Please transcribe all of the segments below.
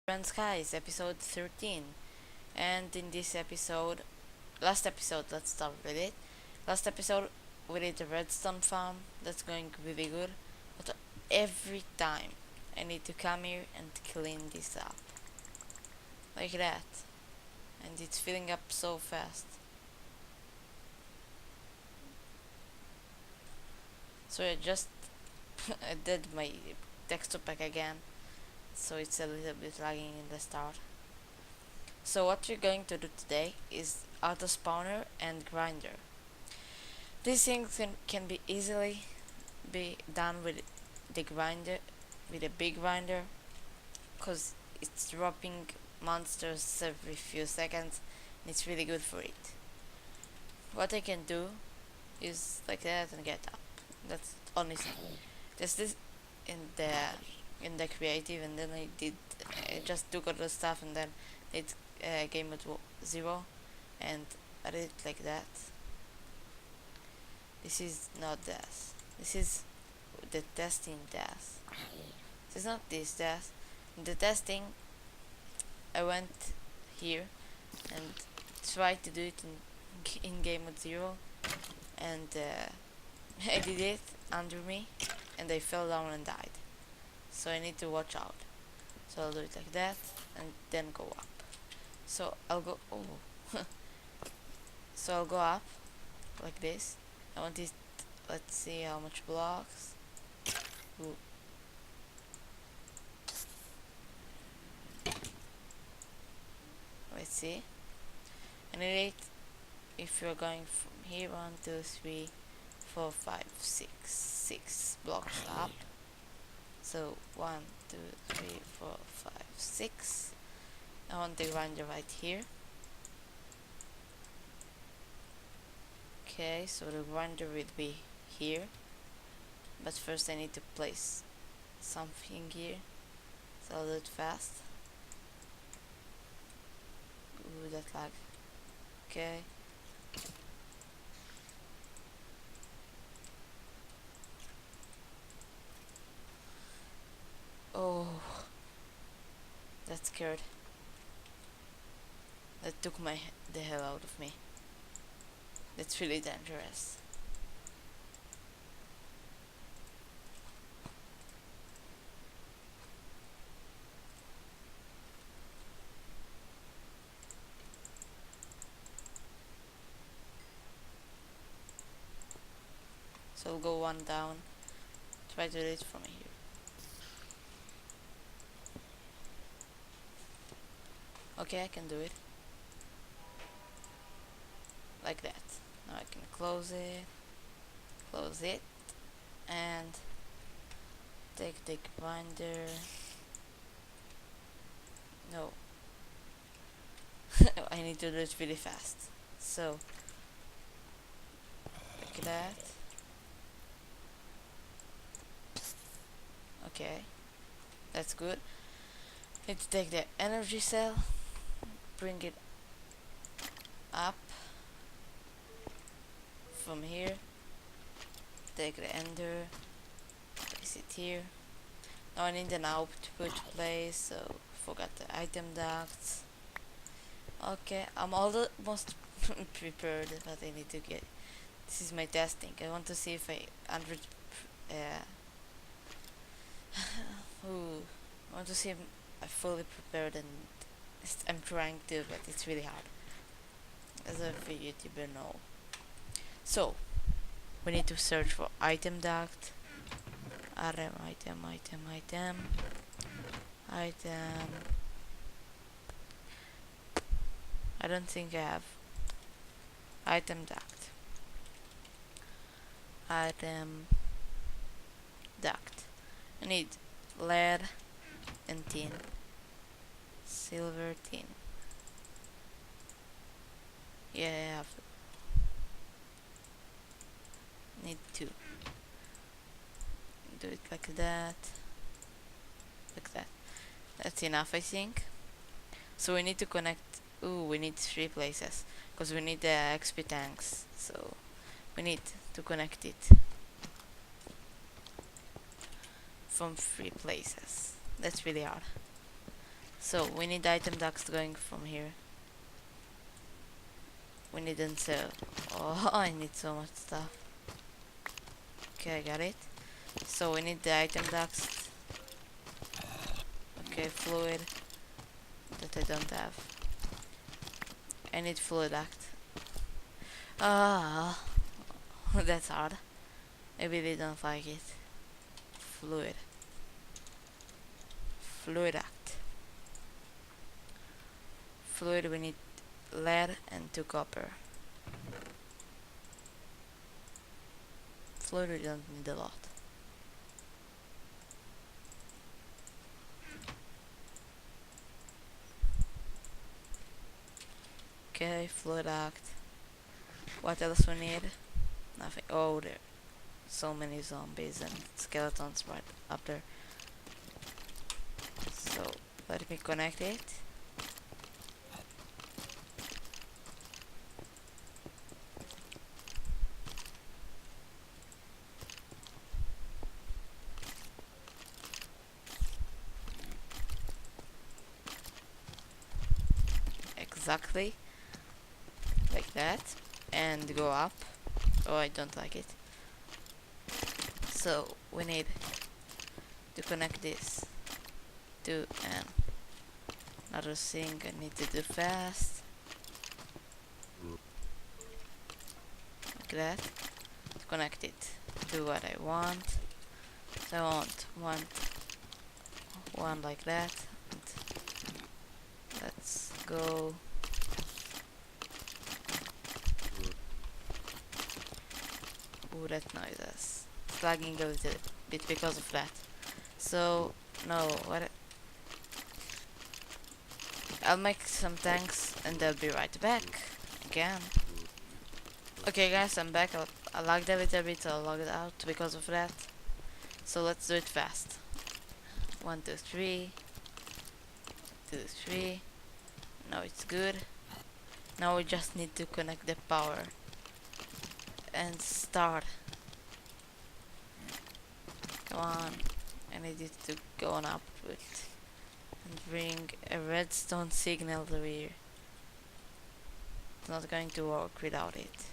Friends Guys, episode 13. And in this episode, last episode, let's start with it. Last episode, we did the redstone farm. That's going really good. But every time, I need to come here and clean this up. Like that. And it's filling up so fast. So I just I did my texture pack again. So it's a little bit lagging in the start. So what we're going to do today is auto spawner and grinder. These things can be easily be done with the grinder, with a big grinder, because it's dropping monsters every few seconds and it's really good for it. What I can do is like that and get up. That's the only thing. There's this in the creative, and then I just took all the stuff and then it game mode 0 and I did it like that. This is not death. This is the testing death. This is not this death. In the testing, I went here and tried to do it in game mode 0, and I did it under me and I fell down and died. So I need to watch out. So I'll do it like that and then go up. So I'll go so I'll go up like this. I want it, let's see how much blocks. Ooh. Let's see. And it, if you're going from here 1, 2, 3, 4, 5, 6 blocks up. So 1, 2, 3, 4, 5, 6. I want the grinder right here. Okay, so the grinder will be here. But first I need to place something here. So I'll do it fast. Ooh, that lag. Okay. Oh, that scared. That took the hell out of me. That's really dangerous. So I'll go one down. Try to do it from here. Okay, I can do it. Like that. Now I can close it, and take the grinder. No. I need to do it really fast. So, like that. Okay, that's good. Need to take the energy cell, bring it up from here, take the ender, place it here. Now I need an output place, so forgot the item ducts. Okay, I'm almost prepared, but I need to get, this is my testing. I want to see if I I want to see if I'm fully prepared, and I'm trying to, but it's really hard, as a YouTuber know. So we need to search for item duct. item. I don't think I have item duct. Item duct. I need lead and tin. Silver, tin. Yeah, I have. Need 2. Do it like that. Like that. That's enough, I think. So we need to connect. Ooh, we need 3 places, because we need the XP tanks. So we need to connect it from 3 places. That's really hard. So we need item ducts going from here. We need insert. Oh, I need so much stuff. Okay, I got it. So we need the item ducts. Okay, fluid that I don't have. I need fluid duct. Ah, that's hard. Maybe they don't like it. Fluid. Fluid duct. Fluid, we need lead and 2 copper. Fluid, we don't need a lot. Okay, fluid duct. What else we need? Nothing. Oh, there. So many zombies and skeletons right up there. So let me connect it. Exactly like that, and go up. Oh, I don't like it. So we need to connect this to another thing I need to do fast. Like that. To connect it to what I want. So I want one like that. And let's go. Ooh, that noises. It's lagging a little bit because of that. So no, what? I'll make some tanks and I'll be right back again. Okay guys, I'm back. I lagged a little bit, I logged out because of that. So let's do it fast. 1, 2, 3. 2, 3. Now it's good. Now we just need to connect the power and start. Come on. I need it to go on up with and bring a redstone signal to here. It's not going to work without it.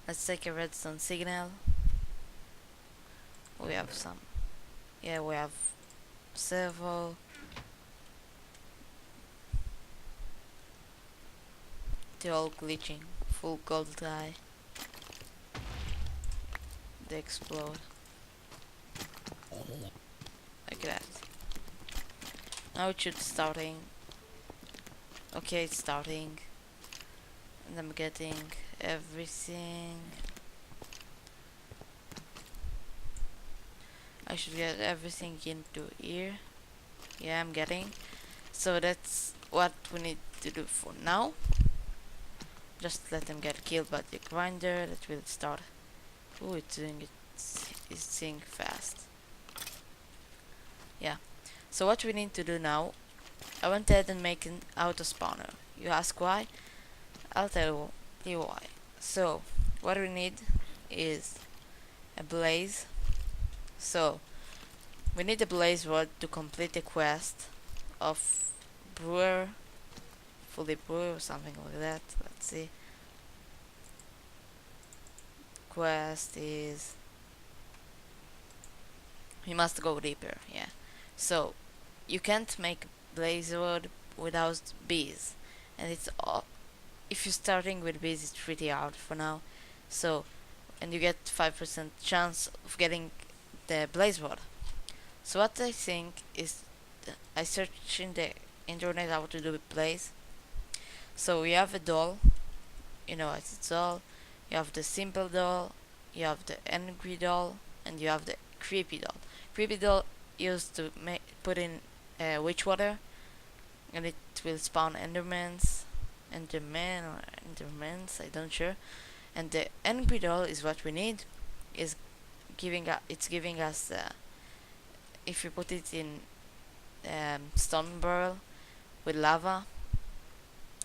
Let's take a redstone signal. We have some. Yeah, we have servo. They're all glitching. Full gold die. They explode. Like that. Now it should starting. Okay, it's starting. And I'm getting everything. I should get everything into here. Yeah, I'm getting. So that's what we need to do for now. Just let them get killed by the grinder. That will start. Oh, it's doing it's thing fast. Yeah. So what we need to do now, I went ahead and make an auto spawner. You ask why? I'll tell you why. So what we need is a blaze. So we need a blaze rod to complete the quest of brewer, fully brewer or something like that. Let's see. Quest is we must go deeper. Yeah. So you can't make blaze rod without bees, and it's all, if you're starting with bees, it's pretty hard for now. So and you get 5% chance of getting the blaze rod. So what I think is I search in the internet how to do blaze. So we have a doll, you know it's a doll. You have the simple doll, you have the angry doll, and you have the creepy doll. Creepy doll used to put in witch water, and it will spawn endermans, enderman or endermans, I don't sure. And the angry doll is what we need. Is it's giving us if you put it in stone barrel with lava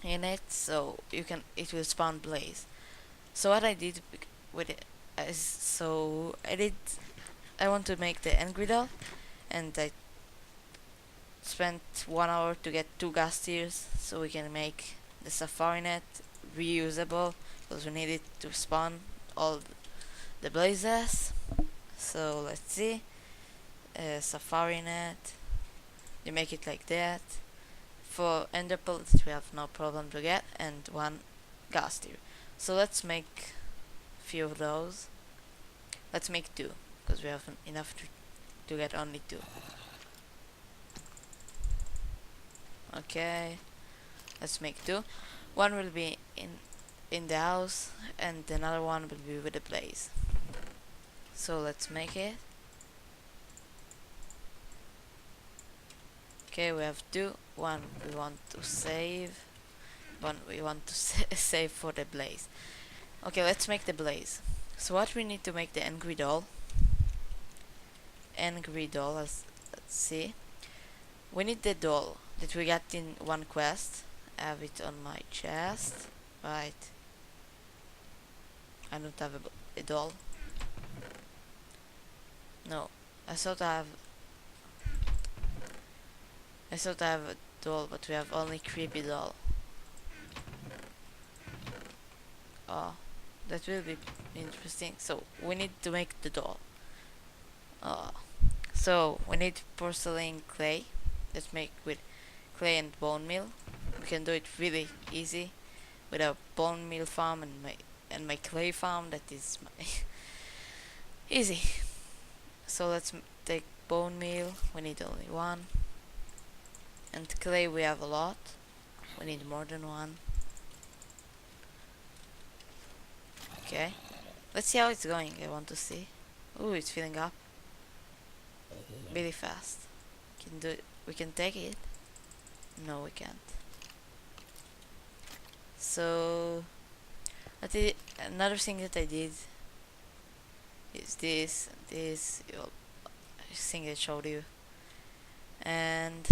in it, so it will spawn blaze. So what I did with it is I want to make the angry doll, and I spent 1 hour to get 2 gas tiers so we can make the safari net reusable, because we need it to spawn all the blazes. So let's see, safari net, you make it like that. For ender pellets we have no problem to get, and 1 gas tier. So let's make few of those. Let's make 2, because we have enough to get only 2. Okay, let's make 2. One will be in the house, and another one will be with the blaze. So let's make it. Okay, we have 2. One we want to save, one we want to save for the blaze. Okay, let's make the blaze. So what we need to make the angry doll, let's see. We need the doll that we got in one quest. I have it on my chest, right? I don't have a doll. No, I thought I have a doll, but we have only creepy doll. Oh, that will be interesting. So we need to make the doll. So we need porcelain clay. Let's make with clay and bone meal. We can do it really easy with a bone meal farm and my clay farm. That is my easy. So let's take bone meal. We need only 1. And clay we have a lot. We need more than 1. Okay, let's see how it's going. I want to see. Ooh, it's filling up really fast. Can do it. We can take it. No, we can't. So another thing that I did is this and this. I think I showed you. And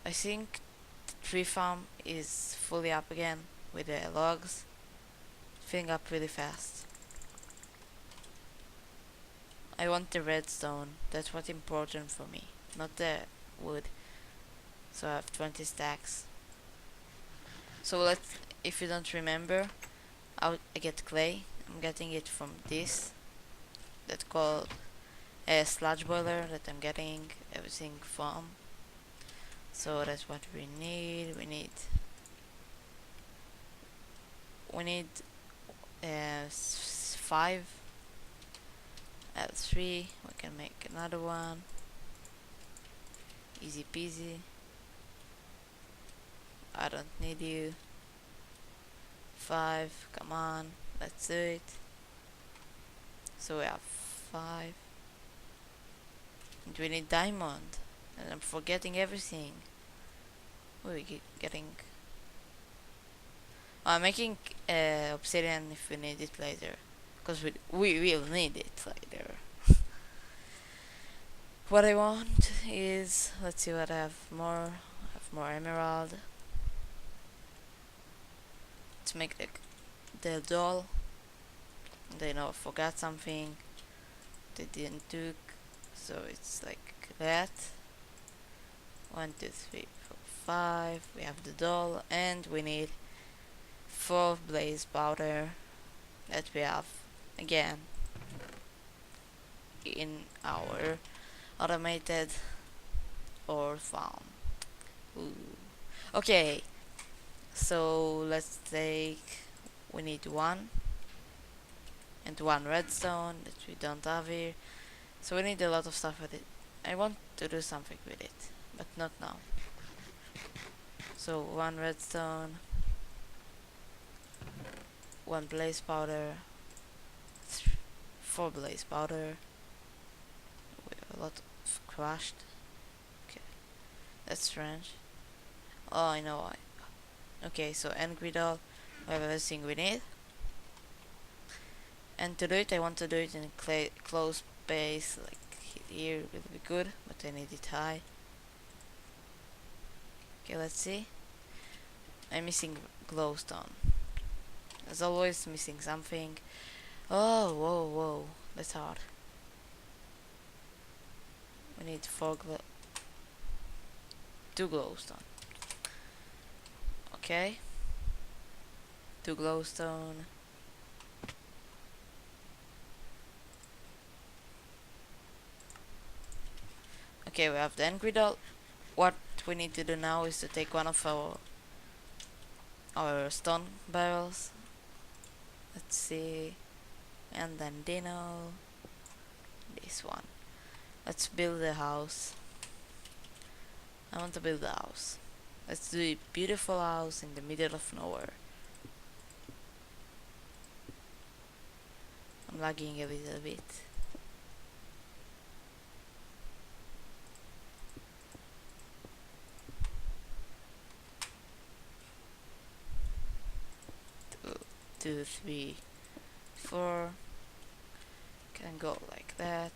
I think the tree farm is fully up again with the logs. Filling up really fast. I want the redstone. That's what's important for me, not the wood. So I have 20 stacks. So if you don't remember, I get clay. I'm getting it from this. That's called a sludge boiler that I'm getting everything from. So that's what we need. We need 5. Add 3. We can make another one. Easy peasy. I don't need you. 5. Come on, let's do it. So we have 5. And we need diamond. And I'm forgetting everything. What are we getting? I'm making obsidian if we need it later, because we will need it later. What I want is, let's see what I have more. I have more emerald. Let's make the doll. They know I forgot something. They didn't took, so it's like that. 1, 2, 3, 4, 5. We have the doll, and we need 4 blaze powder that we have again in our automated ore farm. Ooh. Okay, so let's take, we need 1 and 1 redstone that we don't have here. So we need a lot of stuff with it. I want to do something with it, but not now. So 1 redstone, 1 blaze powder, 4 blaze powder. We have a lot of crushed. Okay, that's strange. Oh, I know why. Okay, so angry doll, we have everything we need. And to do it, I want to do it in a closed space, like here will be good, but I need it high. Okay, let's see. I'm missing glowstone. As always, missing something. Oh, whoa, that's hard. We need 4 glow. 2 glowstone. Okay. 2 glowstone. Okay, we have the angry doll. What we need to do now is to take one of our stone barrels. Let's see. And then Dino. This one. Let's build a house. I want to build a house. Let's do a beautiful house in the middle of nowhere. I'm lagging a little bit. Two, three, four. Can go like that.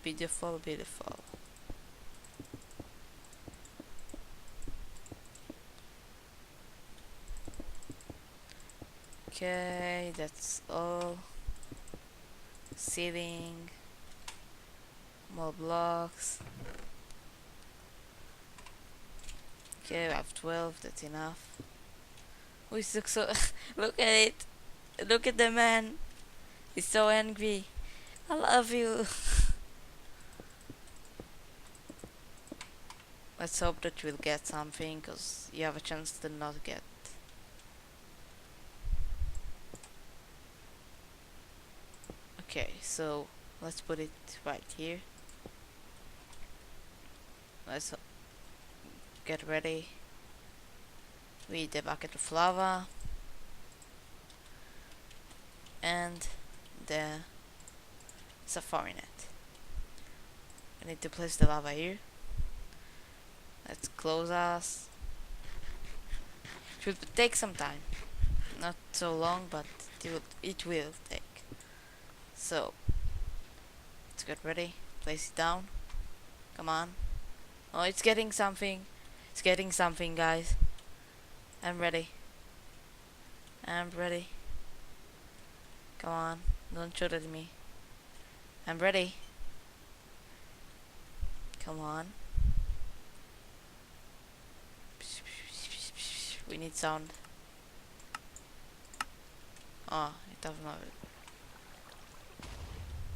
Beautiful, beautiful. Okay, that's all. Ceiling. More blocks. Okay, we have 12, that's enough. We look so look at it. Look at the man. He's so angry. I love you. Let's hope that we'll get something, cause you have a chance to not get. Okay, so let's put it right here. Let's get ready with the bucket of lava and the safari net. I need to place the lava here. Let's close us. It will take some time, not so long, but it will take. So let's get ready. Place it down. Come on. Oh, it's getting something. It's getting something, guys. I'm ready. I'm ready. Come on. Don't shoot at me. I'm ready. Come on. We need sound. Oh, it doesn't have it.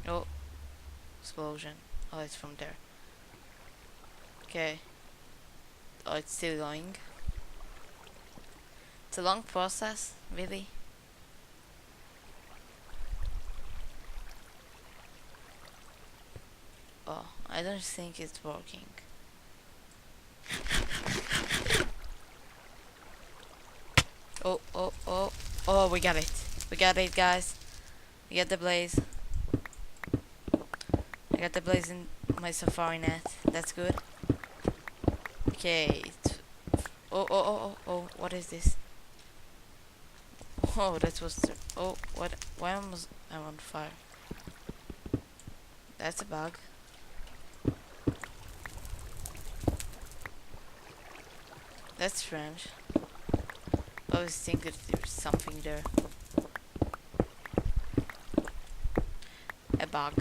Oh. Explosion. Oh, it's from there. Okay. Oh, it's still going. It's a long process, really. Oh, I don't think it's working. Oh, oh, oh, oh, we got it. We got it, guys. We got the blaze. I got the blaze in my safari net. That's good. Okay. Oh, oh, oh, oh, oh, what is this? Oh, that was oh, what? Why was I on fire? That's a bug. That's strange. I always think that there's something there. A bug.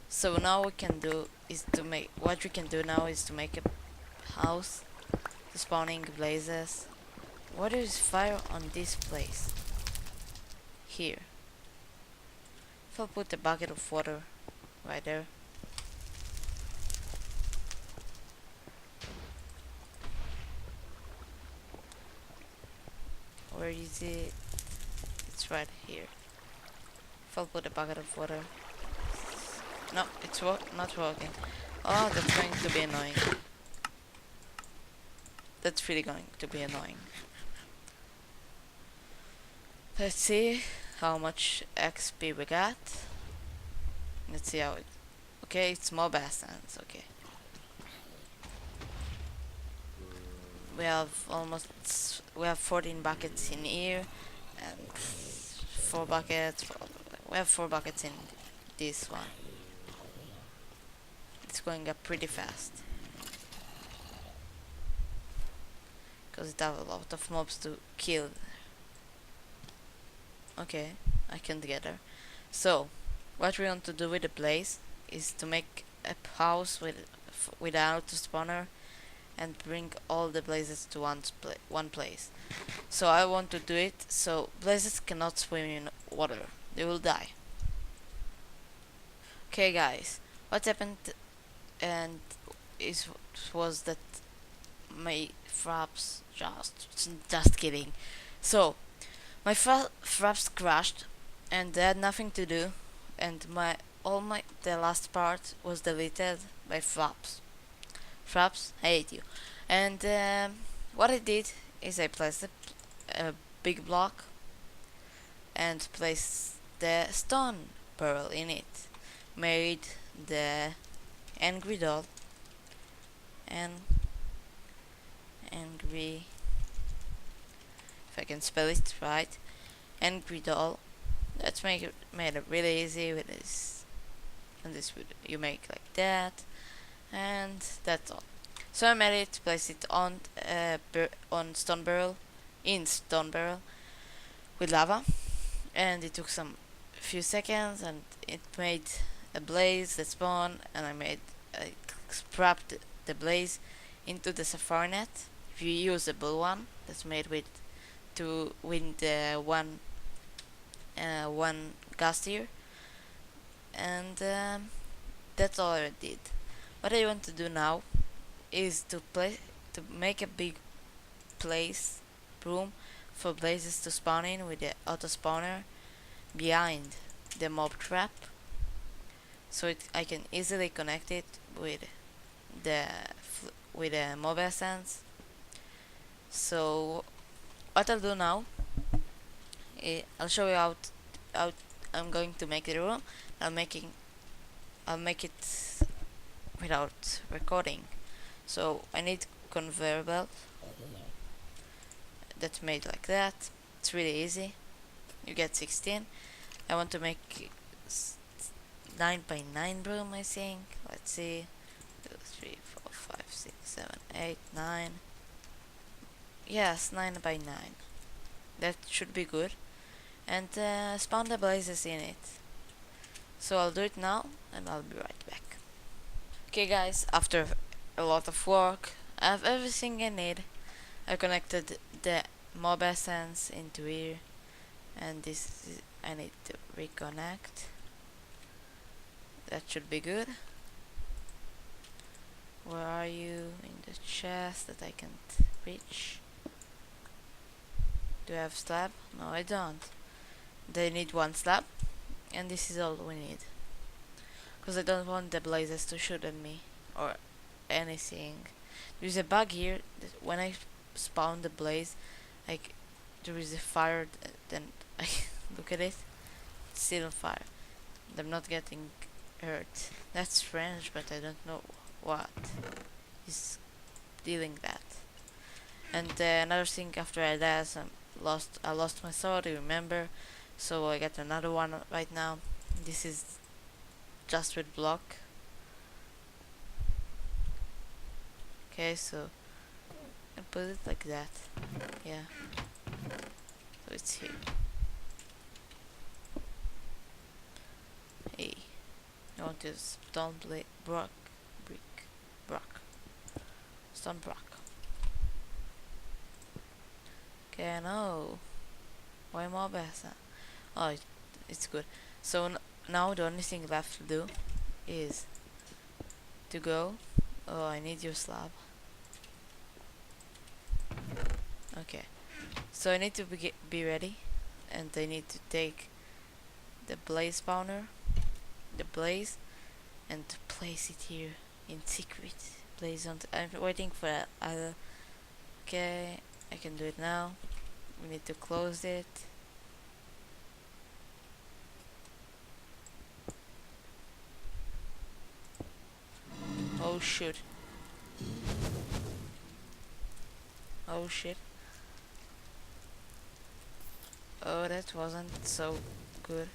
So now we can do is to make what we can do now is to make a house. Spawning blazes. What is fire on this place? Here. If I put a bucket of water right there. Where is it? It's right here. If I put a bucket of water. No, it's not working. Oh, that's going to be annoying. That's really going to be annoying. Let's see how much XP we got. Let's see how it. Okay, it's more basins. Okay. We have 14 buckets in here and 4 buckets. We have 4 buckets in this one. It's going up pretty fast. Because it have a lot of mobs to kill. Okay, I can get her. So, what we want to do with the blaze is to make a house with an auto spawner and bring all the blazes to one place. So I want to do it so blazes cannot swim in water. They will die. Okay guys, what happened and was that my fraps just kidding. So my fraps crashed and they had nothing to do, and the last part was deleted by fraps. Fraps, I hate you. And what I did is I placed a big block and placed the stone barrel in it. Made the angry doll and angry, if I can spell it right, angry doll. Let's made it really easy with this, and this you make like that, and that's all. So I made it, place it on stone barrel, in stone barrel with lava, and it took some few seconds, and it made a blaze that spawned, and I scrapped the blaze into the safari net. If you use a blue one that's made with to win the one gas tier, and that's all I did. What I want to do now is to make a big place room for blazes to spawn in with the auto spawner behind the mob trap, so I can easily connect it with the mob essence. So what I'll do now, I'll show you how I'm going to make the room. I'll make it without recording. So I need conveyor belt that's made like that. It's really easy. You get 16. I want to make 9 by 9 room, I think. Let's see. 2, 3, 4, 5, 6, 7, 8, 9. Yes, 9 by 9. That should be good. And spawn the blazes in it. So I'll do it now and I'll be right back. Okay guys, after a lot of work, I have everything I need. I connected the mob essence into here, and I need to reconnect. That should be good. Where are you? In the chest that I can't reach. Do I have slab? No, I don't. They need one slab, and this is all we need. Because I don't want the blazes to shoot at me or anything. There's a bug here that when I spawn the blaze, like there is a fire, then I look at it, it's still on fire. I'm not getting hurt. That's strange, but I don't know what is dealing that. And another thing, after I died, I lost my sword, you remember? So I got another one right now. This is just with block. Okay, so I put it like that. Yeah. So it's here. Hey, I want to stone brick, stone block. Okay, no. Why more better? Oh, it's good. So now the only thing left to do is to go. Oh, I need your slab. Okay, so I need to be ready, and I need to take the blaze spawner, the blaze, and to place it here in secret. Blaze on. I'm waiting for that. Okay, I can do it now. We need to close it. Oh shoot. Oh shit. Oh, that wasn't so good.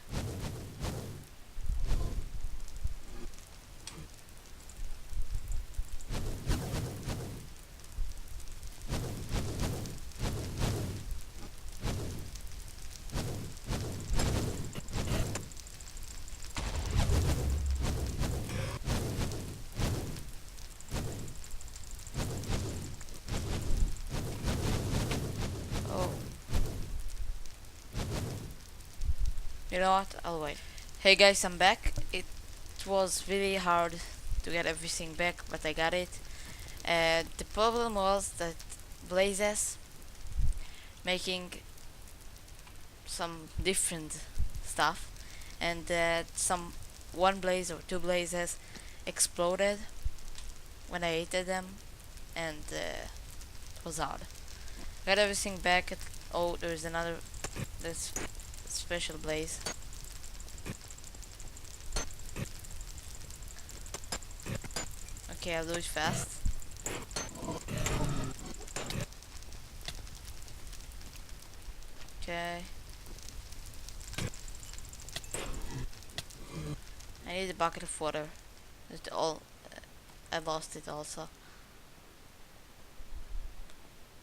You know what? I'll wait. Hey guys, I'm back. It was really hard to get everything back, but I got it. The problem was that blazes making some different stuff, and some one blaze or two blazes exploded when I ate them, and it was hard. Got everything back. Oh, there's another this special blaze. Okay, I'll do it fast. Okay. I need a bucket of water. It all. I lost it also.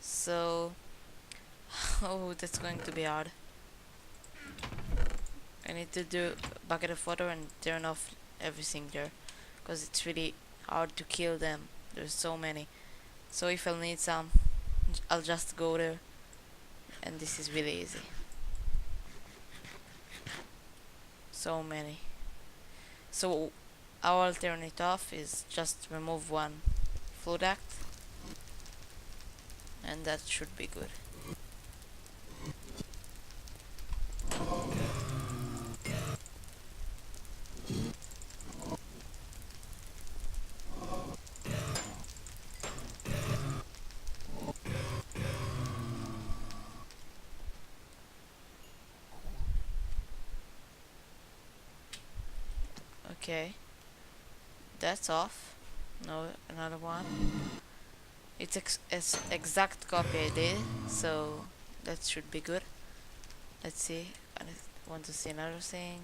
So. Oh, that's going to be hard. I need to do a bucket of water and turn off everything there, because it's really hard to kill them. There's so many. So if I'll need some, I'll just go there, and this is really easy. So many. So how I'll turn it off is just remove one flow duct, and that should be good. Okay, that's off. No, another one. It's exact copy I did, so that should be good. Let's see. I want to see another thing.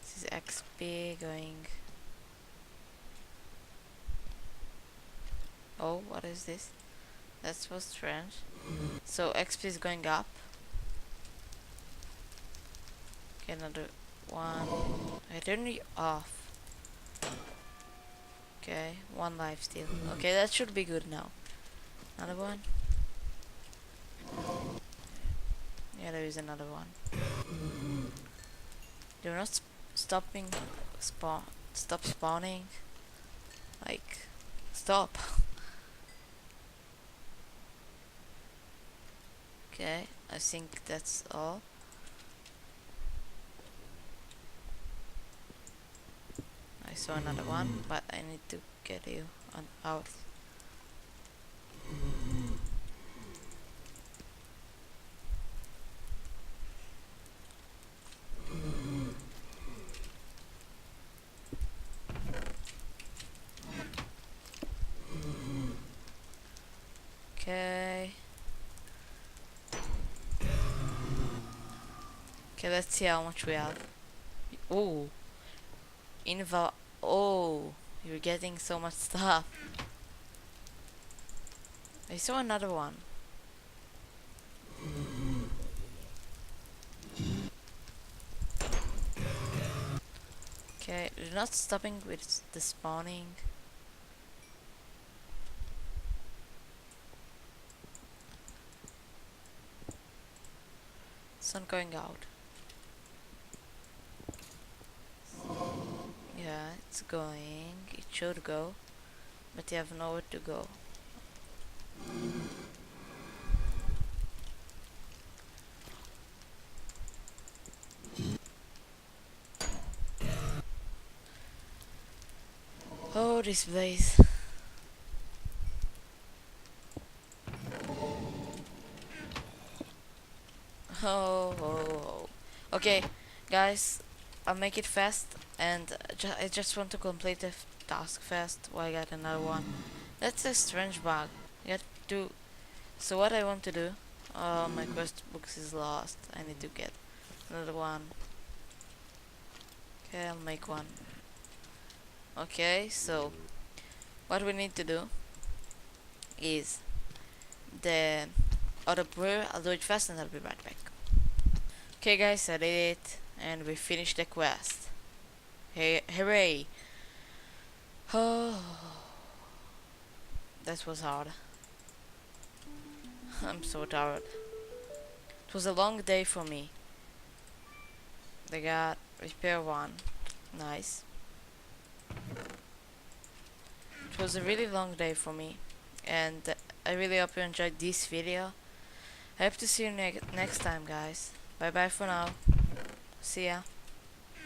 This is XP going. Oh, what is this? That was strange. So XP is going up. Okay, another one. I turned it off. Okay, one life still. Okay, that should be good now. Another one. Yeah, there is another one. They're not stopping. Stop spawning. Like, stop. Okay, I think that's all. I saw another one, but I need to get you out. Okay. Okay, let's see how much we have. Oh, oh, you're getting so much stuff. I saw another one. Okay, you're not stopping with the spawning. Sun going out. Yeah, it's going. It should go, but you have nowhere to go. Oh, this blaze. Oh. Okay, guys, I'll make it fast, and I just want to complete the task fast while I got another one. That's a strange bug. You have to. So what I want to do? My quest books is lost. I need to get another one. Okay, I'll make one. Okay, so what we need to do is the other prayer. I'll do it fast and I'll be right back. Okay guys, I did it and we finished the quest. Hey, hooray! Oh, that was hard. I'm so tired. It was a long day for me. They got repair 1. Nice. It was a really long day for me, and I really hope you enjoyed this video. I hope to see you next time, guys. Bye bye for now. See ya.